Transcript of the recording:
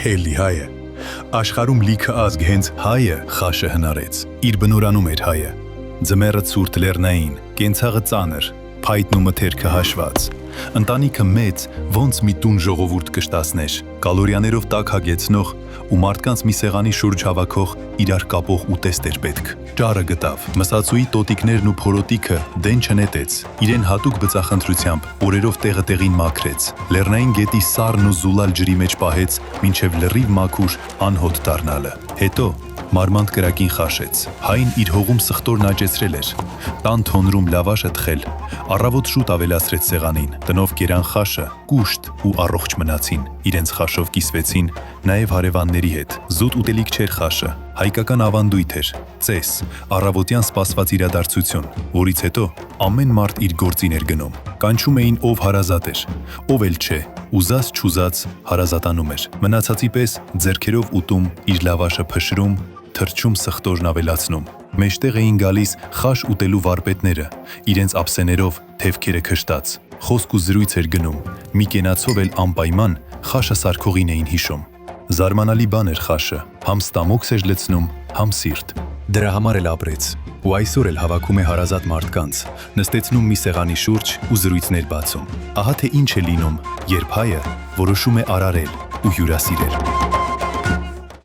էլի հայ է։ Աշխարհում լիքը ազգ հենց հայը խաշը հնարեց։ Իր բնորանում էր հայը։ Ձմեռը ցուրտ լեռնային, կենցաղը ծանր, փայտն ու մթերքը հաշված։ Ընտանիքը մեծ, ոնց մի տուն ժողովուրդ կշտացներ, կալորիաներով տաք հագեցնող ու մարդկանց մի սեղանի շուրջ հավաքող իրար կապող ուտեստ էր պետք։ Ճառը գտավ, մսածուի տոտիկներն ու փորոտիքը դեն չնետեց, իրեն հատուկ բծախնդրությամբ օրերով տեղը տեղին մաքրեց, լեռնային գետի սառն ու զուլալ ջրի մեջ պահեց, մինչև լրիվ մաքուր անհոտ դառնալը։ Հետո մարմանդ կրակին խաշեց, հայն իր հողում սխտորն աճեցրել էր, տան թոնրում լավաշը թխել, առավոտ շուտ ավելացրեց սեղանին, տնով կերան խաշը, կուշտ ու առողջ մնացին, իրենց խաշով կիսվեցին նաև հարևանների հետ, զուտ ուտելիք չէր խաշը, հայկական ավանդույթ էր, ծես, առավոտյան սպասված իրադարձություն, որից հետո ամեն մարդ իր գործին էր գնում, կանչում էին ով հարազատ էր, ով էլ չէ, ուզած չուզած հարազատանում էր, մնացածի պես ձեռքերով ուտում, իր լավաշը փշրում, թրջում սխտորն ավելացնում, մեջտեղ էին գալիս խաշ ուտելու վարպետները, իրենց ափսեներով թևքերը քշտած, խոսք ու զրույց էր գնում, մի կենացով էլ անպայման խաշը սարքողին էին հիշում, զարմանալի բան էր խաշը, համ ստամոքս էր լցնում, համ սիրտ, դրա համար էլ ապրեց, ու այսօր էլ հավաքում է հարազատ մարդկանց, նստեցնում մի սեղանի շուրջ ու զրույցներ բացում, ահա թե ինչ է լինում, երբ հայը որոշում է արարել ու հյուրասիրել։